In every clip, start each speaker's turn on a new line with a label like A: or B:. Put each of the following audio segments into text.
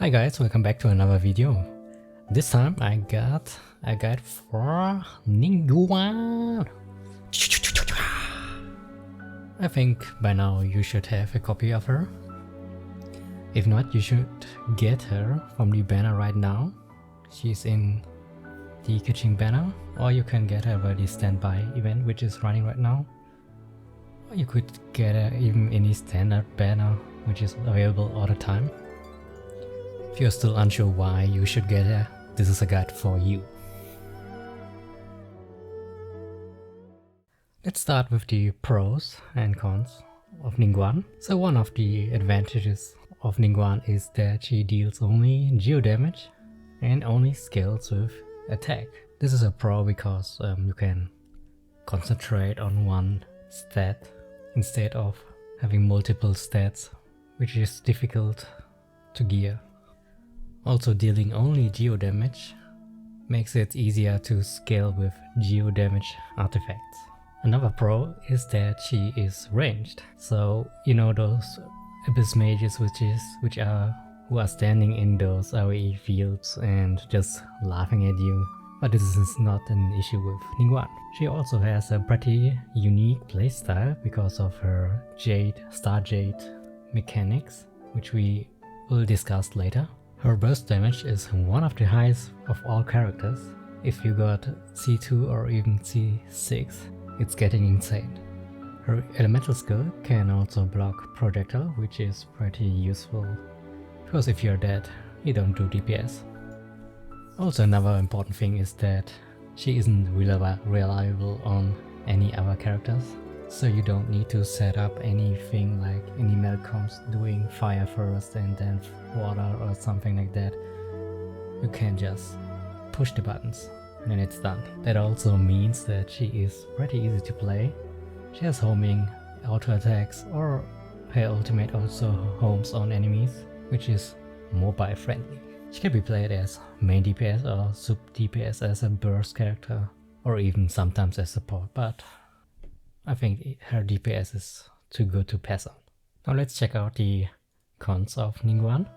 A: Hi guys, welcome back to another video. This time I got a guide for Ningguan. I think by now you should have a copy of her. If not, you should get her from the banner right now. She's in the kitchen banner, or you can get her by the standby event which is running right now. Or you could get her even in the standard banner which is available all the time. If you're still unsure why you should get her, this is a guide for you. Let's start with the pros and cons of Ningguan. So one of the advantages of Ningguan is that she deals only geo damage and only scales with attack. This is a pro because you can concentrate on one stat instead of having multiple stats, which is difficult to gear. Also, dealing only geo damage makes it easier to scale with geo damage artifacts. Another pro is that she is ranged. So you know those abyss mages who are standing in those AoE fields and just laughing at you. But this is not an issue with Ningguan. She also has a pretty unique playstyle because of her Star Jade mechanics, which we will discuss later. Her burst damage is one of the highest of all characters. If you got C2 or even C6, it's getting insane. Her elemental skill can also block projectile, which is pretty useful, because if you're dead, you don't do DPS. Also, another important thing is that she isn't reliable on any other characters, so you don't need to set up anything like any Malcolms doing fire first and then water or something like that. You can just push the buttons and then it's done. That also means that she is pretty easy to play. She has homing, auto attacks, or her ultimate also homes on enemies, which is mobile friendly. She can be played as main DPS or sub DPS as a burst character, or even sometimes as support, but I think her DPS is too good to pass on. Now let's check out the cons of Ningguan.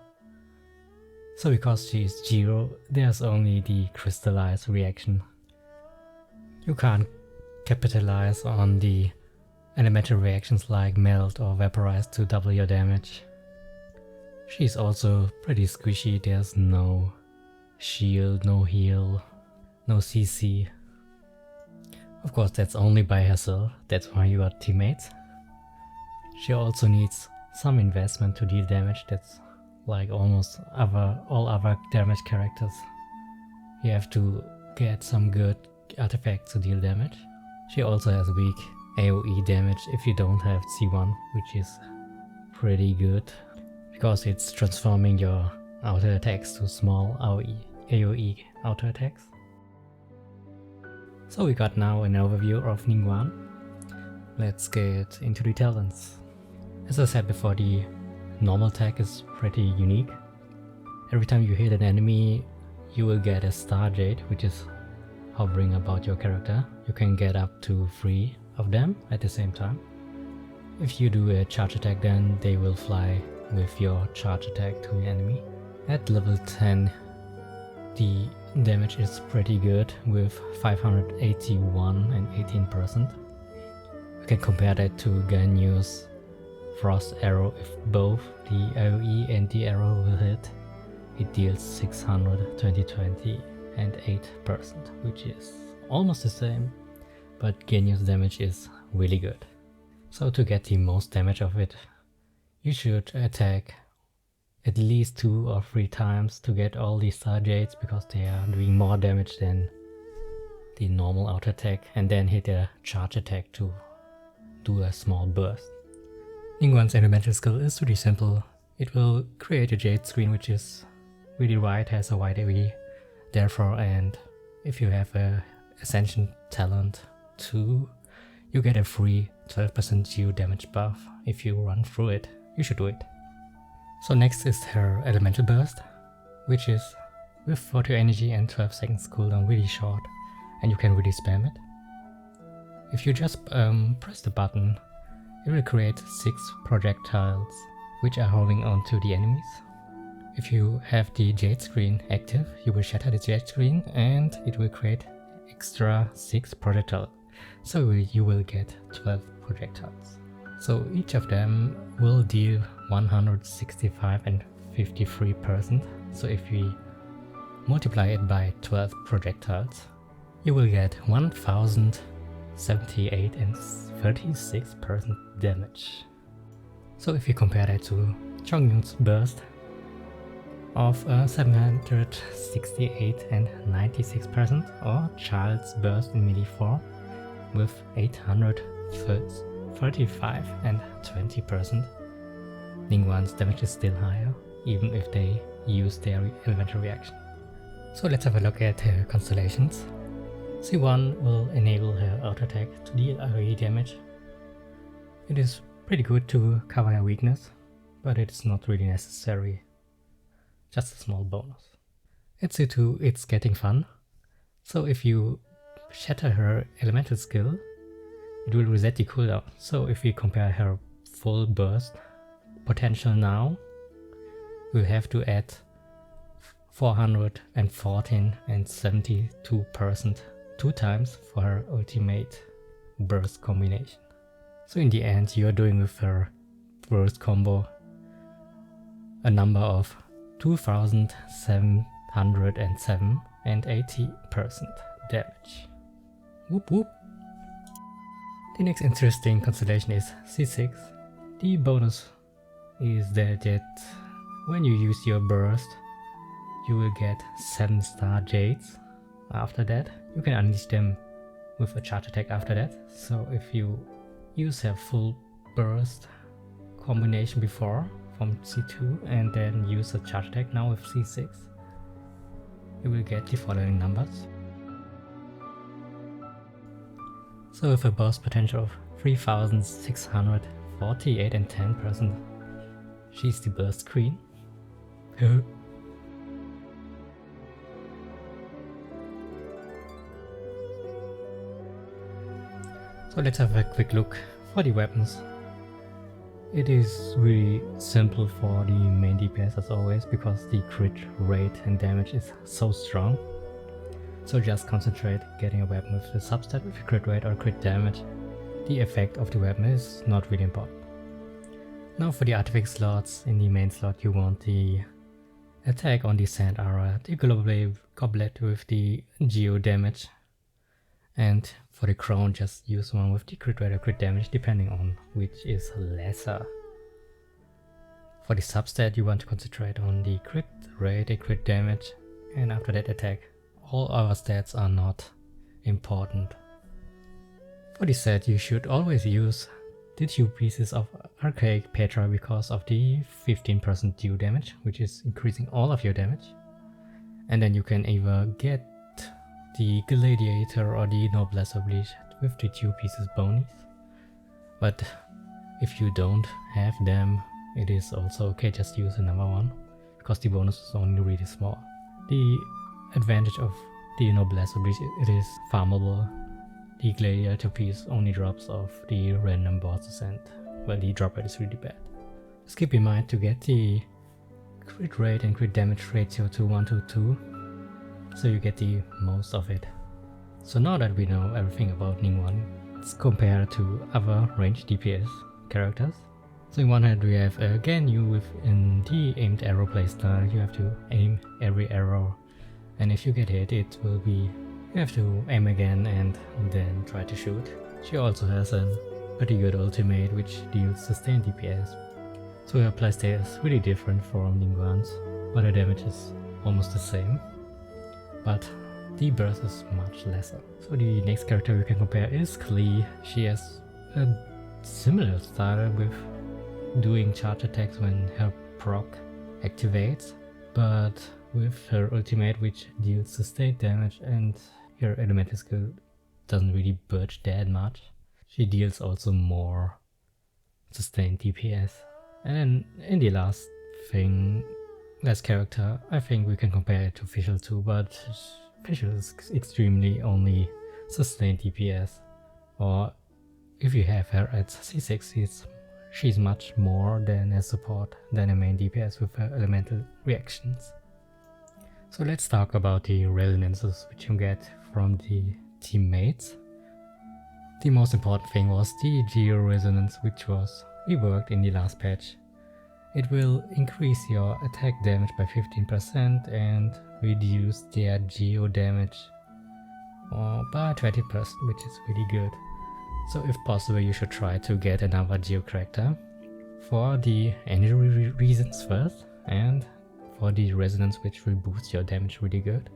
A: So because she is Geo, there's only the crystallized reaction. You can't capitalize on the elemental reactions like melt or vaporize to double your damage. She's also pretty squishy, there's no shield, no heal, no CC. Of course, that's only by herself, that's why you got teammates. She also needs some investment to deal damage, that's like almost all other damage characters. You have to get some good artifacts to deal damage. She also has weak AoE damage if you don't have C1, which is pretty good, because it's transforming your auto attacks to small AoE auto attacks. So we got now an overview of Ningguan. Let's get into the talents. As I said before, the normal attack is pretty unique. Every time you hit an enemy, you will get a Star Jade, which is hovering about your character. You can get up to 3 of them at the same time. If you do a charge attack, then they will fly with your charge attack to the enemy. At level 10, the damage is pretty good with 581 and 18%. We can compare that to Ganyu's Frost Arrow. If both the AoE and the arrow will hit, it deals 600, 20, and 8%, which is almost the same, but Ganyu's damage is really good. So to get the most damage of it, you should attack at least 2 or 3 times to get all these Star Jades, because they are doing more damage than the normal auto attack, and then hit a charge attack to do a small burst. Ningguan's elemental skill is really simple. It will create a Jade screen which is really wide, has a wide AoE, therefore, and if you have a Ascension talent 2, you get a free 12% geo damage buff. If you run through it, you should do it. So next is her elemental burst, which is with 40 energy and 12 seconds cooldown, really short, and you can really spam it. If you just press the button, it will create 6 projectiles which are holding onto the enemies. If you have the jade screen active, you will shatter the jade screen and it will create extra 6 projectiles. So you will get 12 projectiles. So each of them will deal 165 and 53%. So if we multiply it by 12 projectiles, you will get 1078 and 36% damage. So if you compare that to Chongyun's burst of 768 and 96%, or Child's burst in melee form with 835 and 20%, Ningguan's damage is still higher, even if they use their elemental reaction. So let's have a look at her constellations. C1 will enable her auto attack to deal AoE damage. It is pretty good to cover her weakness, but it's not really necessary. Just a small bonus. At C2 it's getting fun. So if you shatter her elemental skill, it will reset the cooldown. So if we compare her full burst potential now, we'll have to add 414 and 72% 2 times for her ultimate burst combination. So in the end, you're doing with her burst combo a number of 2707 and 80% damage. Whoop whoop. The next interesting constellation is C6. The bonus is that when you use your burst, you will get 7-star jades. After that, you can unleash them with a charge attack after that. So if you use a full burst combination before from C2 and then use a charge attack now with C6, you will get the following numbers. So with a burst potential of 3648 and 10%, she's the burst queen. So let's have a quick look for the weapons. It is really simple for the main DPS as always, because the crit rate and damage is so strong. So just concentrate getting a weapon with the substat with crit rate or crit damage. The effect of the weapon is not really important. Now for the artifact slots, in the main slot you want the attack on the Sand Aura, the goblet with the geo damage, and for the crown just use one with the crit rate or crit damage depending on which is lesser. For the substat you want to concentrate on the crit rate and crit damage, and after that attack. All other stats are not important. For the set you should always use the 2 pieces of Archaic Petra because of the 15% dew damage, which is increasing all of your damage. And then you can either get the Gladiator or the Noblesse Oblige with the 2 pieces bonies. But if you don't have them, it is also okay, just use another one, because the bonus is only really small. The advantage of the Noblesse Oblige, it is farmable. The Gladiator piece only drops off the random bosses and, well, the drop rate is really bad. Just keep in mind to get the crit rate and crit damage ratio to 1 to 2, so you get the most of it. So now that we know everything about Ningguan, let's compare to other ranged DPS characters. So in one hand we have again you within the aimed arrow playstyle, you have to aim every arrow, and if you get hit it will be, you have to aim again and then try to shoot. She also has a pretty good ultimate which deals sustained DPS. So her playstyle is really different from Ningguan's, but her damage is almost the same, but the burst is much lesser. So the next character we can compare is Klee. She has a similar style with doing charge attacks when her proc activates, but with her ultimate which deals sustained damage, and her elemental skill doesn't really budge that much. She deals also more sustained DPS. And then in the last character, I think we can compare it to Fischl too, but Fischl is extremely only sustained DPS, or if you have her at C6 it's she's much more than a support than a main DPS with her elemental reactions. So let's talk about the resonances which you get from the teammates. The most important thing was the Geo Resonance, which was reworked in the last patch. It will increase your attack damage by 15% and reduce their Geo damage by 20%, which is really good. So if possible, you should try to get another Geo character for the energy reasons first, and for the resonance, which will boost your damage really good.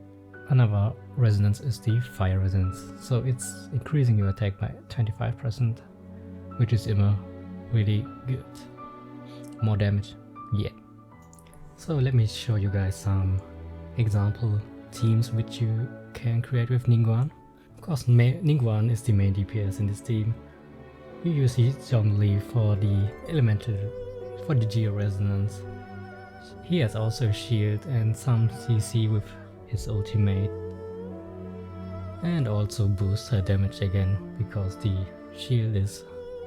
A: Another resonance is the fire resonance, so it's increasing your attack by 25%, which is immer really good. More damage, yeah. So let me show you guys some example teams which you can create with Ningguan. Of course, Ningguan is the main DPS in this team. You use his Zhongli for the elemental, for the Geo Resonance. He has also shield and some CC with his ultimate, and also boosts her damage again because the shield is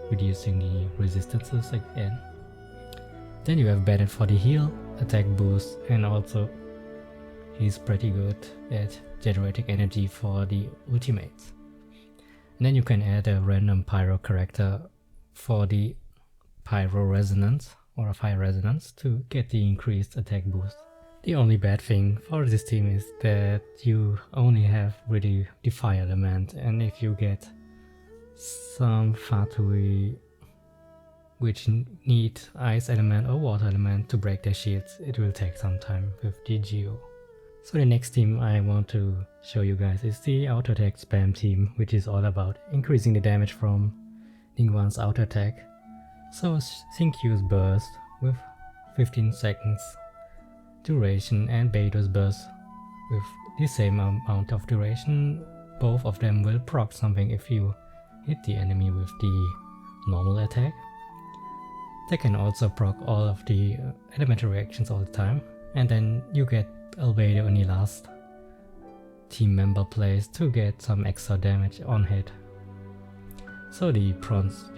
A: reducing the resistances again. Then you have Bennett for the heal, attack boost, and also he's pretty good at generating energy for the ultimates. And then you can add a random pyro character for the pyro resonance or a fire resonance to get the increased attack boost. The only bad thing for this team is that you only have really the fire element, and if you get some Fatui which need ice element or water element to break their shields, it will take some time with the Geo. So the next team I want to show you guys is the auto attack spam team, which is all about increasing the damage from Ningguan's auto attack. So Think use burst with 15 seconds duration and Beidou's burst with the same amount of duration. Both of them will proc something if you hit the enemy with the normal attack. They can also proc all of the elemental reactions all the time, and then you get Albedo on the last team member plays to get some extra damage on hit. So the pros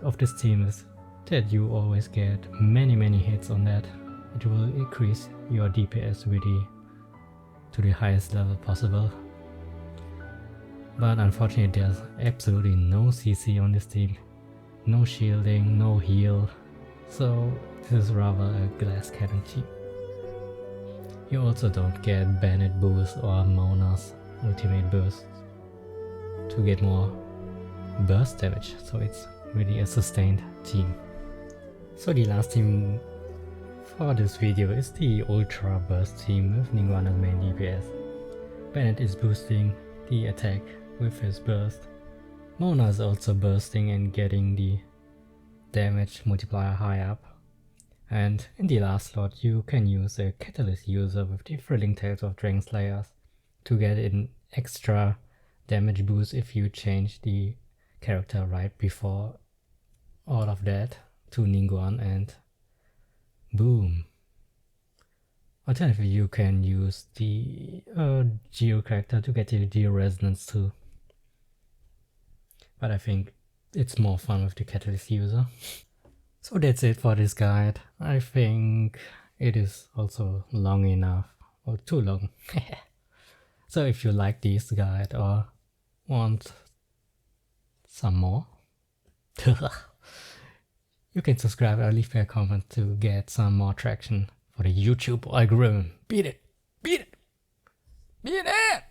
A: of this team is that you always get many hits on that. It will increase your DPS really to the highest level possible. But unfortunately there's absolutely no CC on this team. No shielding, no heal. So this is rather a glass cannon team. You also don't get Bennett boost or Mona's ultimate burst to get more burst damage, so it's really a sustained team. So the last team for this video is the Ultra Burst team with Ningguan as main DPS. Bennett is boosting the attack with his burst. Mona is also bursting and getting the damage multiplier high up. And in the last slot you can use a Catalyst user with the Thrilling Tales of Dragon Slayers to get an extra damage boost if you change the character right before all of that to Ningguan, and boom. Alternatively, you can use the Geo character to get the Geo Resonance too. But I think it's more fun with the Catalyst user. So that's it for this guide. I think it is also long enough, or too long. So if you like this guide or want some more, you can subscribe or leave me a comment to get some more traction for the YouTube algorithm. Beat it! Beat it! Beat it!